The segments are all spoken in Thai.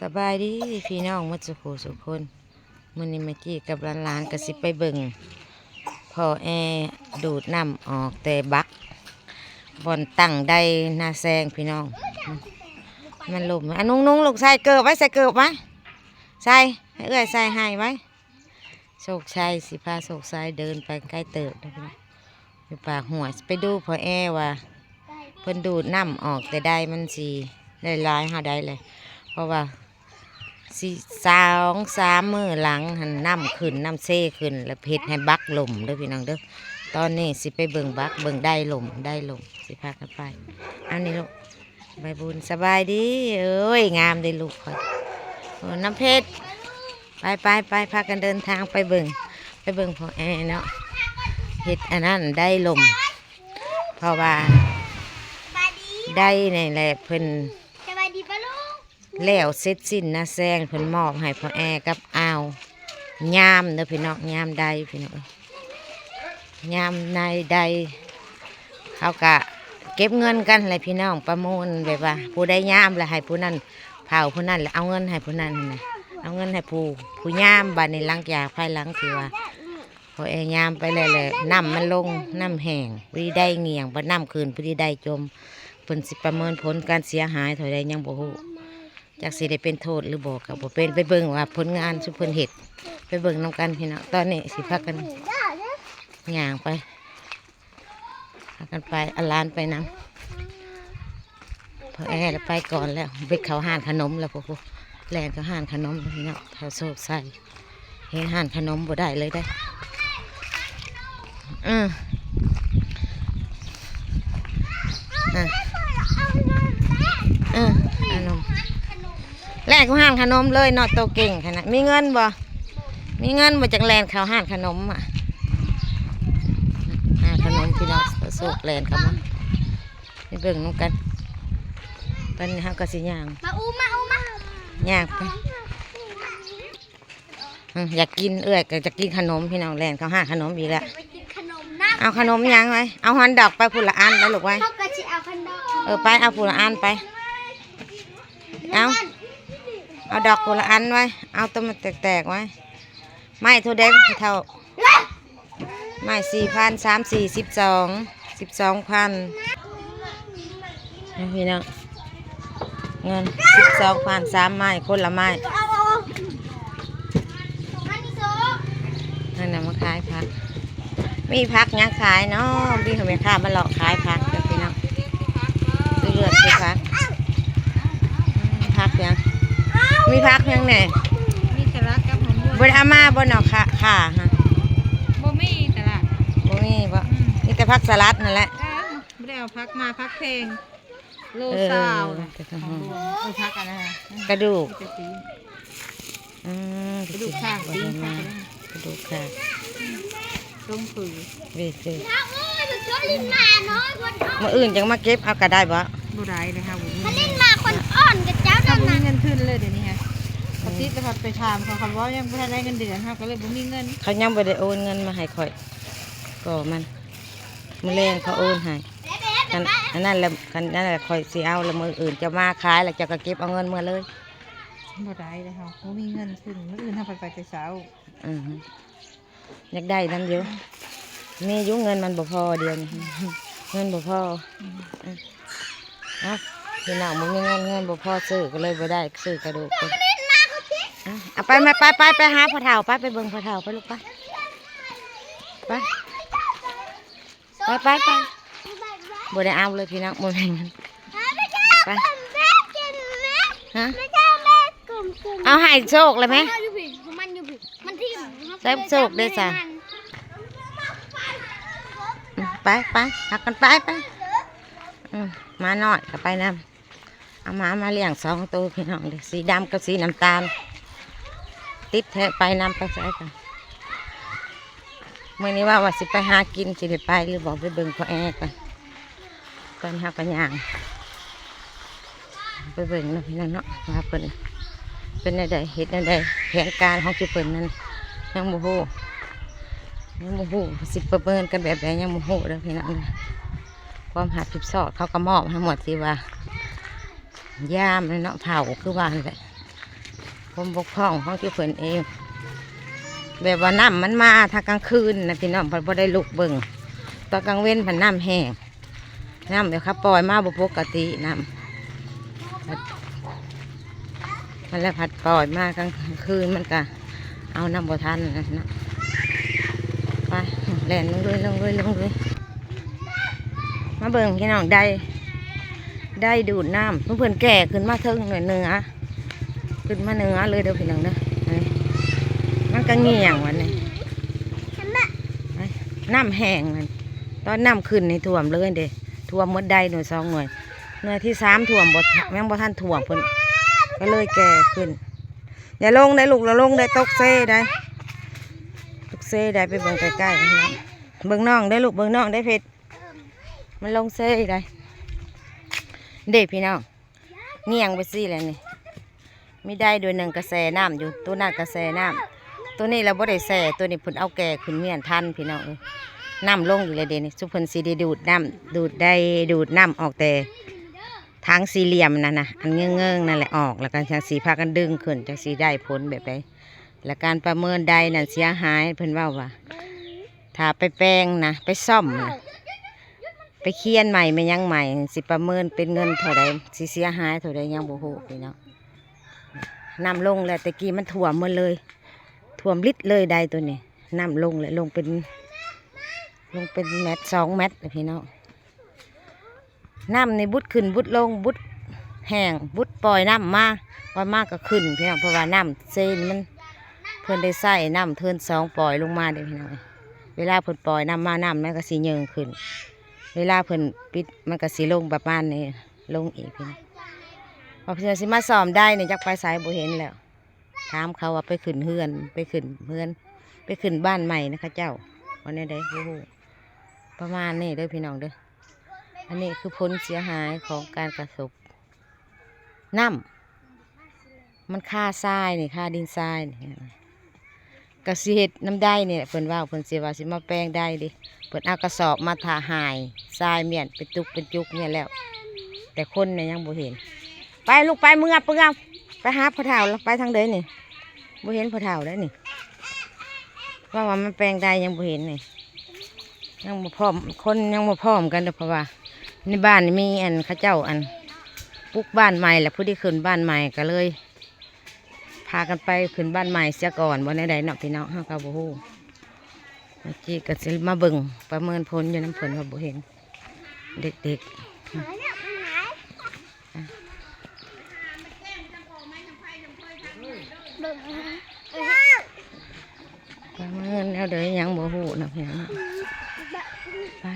สบายดีพี่น้องมัดสุขสุขคนมื้อนี้เมื่อกี้กับหลานๆก็สิไปเบิ่งพ่อแอดูดน้ำออกแต่บักบ่อนตั้งได้นาแซงพี่น้องมันลมอันนุ่งลูกใส่เกิบไว้ใส่เกิบไว้ใส่ให้เอื้อยใส่ให้ไว้โชคชัยสิพาโชคชัยเดินไปใกล้เติบนะพี่น้องอยู่ปากหัวไปดูพ่อแอว่าเพิ่นดูดน้ำออกแต่ได้มันสิได้หลายหาได้เลยเพราะว่า2-3 มื้อหลังหันน้ำขึ้นน้ำเซ่ขึ้นแล้วเพชรให้บักลมเด้อพี่น้องเด้อตอนนี้สิไปเบิ่งบักเบิ่งได้ลมสิพากันไปอันนี้ลูกใบบุญสบายดีเอ้ยงามได้ลูกคอยโอ้น้ำเพชรไปพากันเดินทางไปเบิ่งพอแอเนาะเห็ดอันนั้นได้ลมเพราะว่าได้นี่แหละเพิ่นแล้วเสร็จสิ้นนะแซงเพิ่นมอบให้พ่อแอกับอ้าวยามเด้อพี่น้องยามใดพี่น้องยามในใดเขากะเก็บเงินกันอะไรพี่น้องประมูลแบบว่าผู้ได้ยามแล้วให้ผู้นั้นเผาผู้นั้นแล้วเอาเงินให้ผู้นั้นนะเอาเงินให้ผู้ยามบัดในหลังจากภายหลังที่ว่าพอแอยามไปเลยน้ำมันลงน้ำแห้งพอดีได้เงี่ยงบัดน้ำคืนพอดีได้จมเพิ่นสิประเมินผลการเสียหายเท่าใดยังบ่ฮู้จากสิได้เป็นโทษหรือบอกกับบ่เป็นไปเบิ่งว่าผลงานสุเพิ่นเฮ็ดไปเบิ่งนำกันพี่น้องตอนนี้สิพากันย่างไปพากันไปเอาหลานไปนำพอแอแล้วไปก่อนแล้วไปเขาห้านขนมแล้วพวกแลนเขาห้านขนมพี่น้องแถวโซกใส่เห็นห้านขนมบ่ได้เลยได้ขนมแลนเขาห้านขนมเลยเนาะโตเก่งขนาดมีเงินบ่จากแลนเขาห้านขนมอ่ะขนมพี่น้องโซกแลนเขามาไปเบิ่งน้องกันตอนนี้เขาก็สิย่างย่างไปอยากกินเอื้อยก็จะกินขนมพี่น้องแลนเขาห้านขนมอีกแล้วเอาขนมย่างไว้เอาฮอนดอกไปพูละอันไปลูกไว้ไปเอาพูละอันไปเอาดอกพูละอันไว้เอาต้นมันแตกๆไว้ไม้ทุเดนเท่าไม้4,000 3 4 12 พี่น้องเงิน12,000 3 ไม้คนละไม้นั่นน่ะมาขายผักมีผักยังขายเนาะพี่เขาไม่ค้ามาหลอกขายผักเด้อพี่น้องซื้อเลือดซื้อผักยังมีผักยังเนี่ยมีตลาดกับหอมบัวบนอามาบนเนาะค่ะฮะบ่มีตลาดบ่มีบ่มีแต่ผักสลัดนั่นแหละไม่ได้เอาพักมาพักเพลงโลซาวพักอะไรกระดูกกระดูกข้างดีกระดูกข้างต้มผือเวทมาอื่นจังมาเก็บเอากระได้บ่ได้เลยค่ะมาเล่นมาคนอ่อนกับเจ้าดังนั้นเงินขึ้นเลยเดี๋ยวนี้ฮะปฏิจะไปถามเขาคำว่ายังไม่ได้เงินเดือนค่ะก็เลยบ่มีเงินเขายังไม่ได้โอนเงินมาให้ข่อยก็มันแรงเขาโอนให้อันนั้นแหละข่อยสิเอาแล้วมืออื่นจะมาขายแล้วจะก็เก็บเอาเงินมาเลยบ่ได้เลยค่ะบ่มีเงินขึ้นมืออื่นทำไปแต่เช้าอยากได้นั่นอยู่มียุ่งเงินมันบ่พอเดียวนี่เงินบ่พอพี่น้องมึงมีเงินบ่พอซื้อก็เลยบ่ได้ซื้อกระดูกเอาไปมาไปหาพ่อเฒ่าไปเบิ่งพ่อเฒ่าไปลูกไปบ่ได้เอาเลยพี่น้องบ่ได้เงินไปเอาให้โชคเลยไหมได้โชคได้จ้ะไปหักกันไปมาหน่อยก็ไปนำเอามาเลี้ยง2 ตัวพี่น้องเลยสีดำกับสีน้ำตาลติดไปนำไปใส่กันเมื่อนี้ว่าสิไปหากินสิได้ไปหรือบอกไปเบิ่งพ่อแอกันตอนหักกันย่างไปเบิ่งนะพี่น้องเนาะมาเป็นอะไรเห็ดอะไรแผนการของจุเปิ่นนั้นยังโมโหสิประเมินกันแบบไหนยังโมโหเลยพี่น้องความหัดผิดสอดเขาก็มอบทั้งหมดที่ว่าย่ามเนาะเผาคือว่าอะไร ผมบกพร่องของที่เพิ่นเองแบบว่าน้ำมันมาถ้ากลางคืนนะพี่น้องเพิ่นบ่ได้ลุกเบิ่งตอนกลางเว้นเพิ่นน้ำแห้งน้ำเดี๋ยวเขาปล่อยมาบ่ปกติน้ำมันแล้วผัดปล่อยมากลางคืนมันก็เอาน้ำบ่ทันนะไปแล่นลงเลยมาเบิ่งพี่น้องได้ดูดน้ำเพื่อนแก่ขึ้นมาเทิงหน่อยเนื้อขึ้นมาเนื้อเลยเดี๋ยวพี่น้องเด้อมันก็เงี่ยงวันนี้น้ำแห้งมันตอนน้ำขึ้นในท่วมเลยเด้ท่วมหมดได้หน่วย2 หน่วยที่3ท่วมบดแม่งบ่ท่านท่วมเพิ่นก็เลยแก่ขึ้นอย่าลงได้ลูกเราลงได้ตกเซ่ได้ไปเบิ่งใกล้ๆเบิ่งน้องได้ลูกเบิ่งน้องได้เพชรมันลงเซ่ได้เด็กพี่น้องเงี่ยงไปซี่แล้วนี่ไม่ได้โดย1กระแสน้ำอยู่ตัวนั้นกระแสน้ำตัวนี้เราบ่ได้แส่ตัวนี้เพิ่นเอาแก่ขึ้นเมียนทันพี่น้องน้ำลงอยู่เลยเดี๋ยวนี้สุเพิ่นสิได้ดูดน้ำออกแต่ทางสี่เหลี่ยมนั่นนะอันเงื่งๆนั่นแหละออกแล้วกันจังสีพากันดึงขึ้นจังสีได้ผลแบบใดและการประเมินใดนั่นเสียหายเพิ่นว่าถ้าไปแปลงนะไปซ่อมนะไปเคียนใหม่ไม่ยังใหม่สิประเมินเป็นเงินเท่าใดสิเสียหายเท่าใดยังบ่ฮู้พี่น้องน้ำลงแล้วตะกี้มันท่วมหมดเลยท่วมลิดเลยใดตัวนี้น้ำลงเลยลงเป็นเมตร2 เมตรเลยพี่น้องน้ำในบุดขึ้นบุดลงบุดแห้งบุดปล่อยน้ำมาปล่อยมากก็ขึ้นพี่น้องเพราะว่าน้ำเซนมันเพิ่นได้ใส่น้ำเทิน2ปล่อยลงมาเด้พี่น้องเวลาเพิ่นปล่อยน้ำมาน้ำมันก็สีเยิงขึ้นเวลาเพิ่นปิดมันก็สีลงประมาณนี้ลงอีกพี่น้องพอเพื่อนสิมาซ้อมได้เนี่ยจักไปสายบ่เห็นแล้วถามเขาว่าไปขึ้นบ้านใหม่นะคะเจ้าวันนี้ได้โอ้โหประมาณนี้เด้อพี่น้องเด้ออันนี้คือผลเสียหายของการกระสบน้ำมันค่าทรายนี่ค่าดินทรายนี่กระสีเห็ดน้ำได้เนี่ยเพิ่นว่าเพิ่นเสียว่าสิมาแปลงได้ดิเพิ่นเอากระสอบมาถาหายทรายเมียนเป็นจุกเนี่ยแล้วแต่คนเนี่ยยังบ่เห็นไปลูกไปมึงอ่ะไปหาพ่อเฒ่าแล้วไปทางเดินนี่บ่เห็นพ่อเฒ่าแล้วนี่ว่ามันแปลงได้ยังบ่เห็นนี่ยังบ่พร้อมคนยังบ่พร้อมกันเพราะว่าในบ้านมีอันข้าเจ้าอันปลูกบ้านใหม่แหละผู้ที่ขึ้นบ้านใหม่ก็เลยพากันไปขึ้นบ้านใหม่เสียก่อนวันใดเนาะพี่น้องเฮาก็บ่ฮู้เมื่อกี้ก็สิมาเบิ่งประเมินผลอยู่น้ำผลว่าบ่เห็นเด็กๆประเมินแล้วเดี๋ยวยังบ่ฮู้นะพี่น้องไป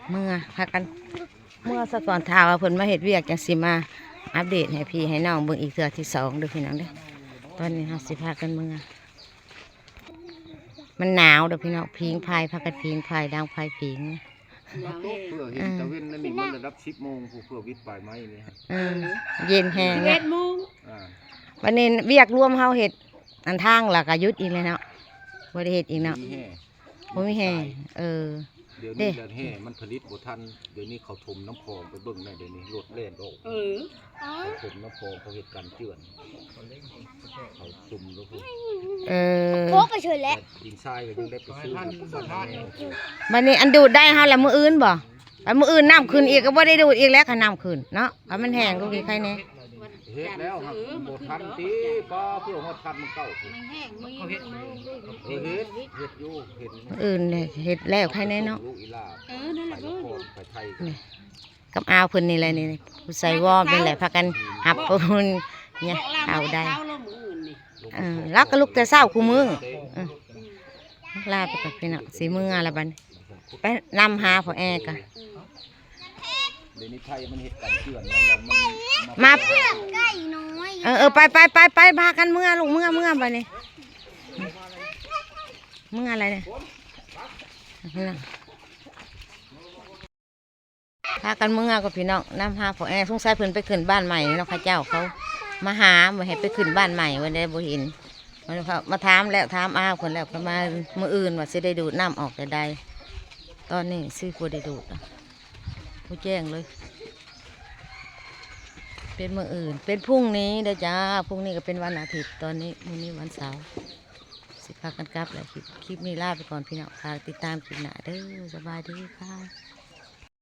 เมื่อพากันสะก่อนท้าว่าเพิ่นมาเฮ็ดเวียกจังสิมาอัปเดตให้พี่ให้น้องเบิ่งอีกเทื่อที่2เด้อพี่น้องเด้อตอนนี้เฮาสิพากันเมื่อมันหนาวเด้อพี่น้องพิงพายพากันพิงพายดังพายพิงเพื่อเห็นตะเวนนั่นนี่มันระดับ10 โมงเพื่อวิทย์ปลายไม้นี่ฮะเย็นแห้ง11 โมงวันนี้เวียกรวมเฮาเฮ็ดอันทางล่ะก็หยุดอีกเลยเนาะบ่ได้เฮ็ดอีกเนาะบ่มีแห้เดี๋ยวนี้แหละแห่มันผลิตบ่ทันเดี๋ยวนี้เขาถมน้ำพองไปเบิ่งได้เดี๋ยวนี้รถเล่นออกเขาถมน้ำพองเขาเฮ็ดกันเจือนเขาจุ่มแล้วโป๊ะไปเฉยแล้วดินทรายก็ยังได้ไปซื้อวันนี้อันดูดได้เฮาแล้วมื้ออื่นบ่แล้วมื้ออื่นน้ำขึ้นอีกก็บ่ได้ดูดอีกแล้วค่ะน้ำขึ้นเนาะเอามันแห้งลูกนี่ใครแน่เฮ็ดแล้วครับบ่ทันติบ่เพื่อฮอดทันมันเก่ามันแห้งมือเฮ็ดอยู่เห็นอื่นเนี่ยเฮ็ดแล้วใครแน่เนาะนั่นแหละไปไทยกับอาวเพิ่นนี่แหละนี่ผู้ใส่วอร์มนี่แหละพากันหับเพิ่นเนี่ยเอาได้แล้วก็ลูกแต่เช้าคู่มือลาไปกับพี่น้องสิมื้อละบัดไปนำหาพ่อแอก็เดี๋ยวนี้ไทยมันเฮ็ดกันเจือนแล้วมันมาใกล้น้อยไปพากันเมื่อลูกเมื่อไปนี่เมื่ออะไรเนี่ยพากันเมื่อกับพี่น้องน้ำหาพ่อแอสงสัยเพิ่นไปขึ้นบ้านใหม่เนาะข้าเจ้าเขามาหามาให้ไปขึ้นบ้านใหม่วันได้บ่เห็นมาถามแล้วถามอ้าวคนแล้วประมาณมื้ออื่นว่าสิได้ดูดน้ำออกแต่ใดตอนนี้ซื้อบ่ได้ดูดผู้แจ้งเลยไป เป็นมื้ออื่น เป็นพรุ่งนี้เด้อจ้าพรุ่งนี้ก็เป็นวันอาทิตย์ตอนนี้มื้อนี้วันเสาร์สิพากันกลับแล้วคลิปนี้ลาไปก่อนพี่น้องค่ะติดตามคลิปหน้าเด้อสบายดีค่ะ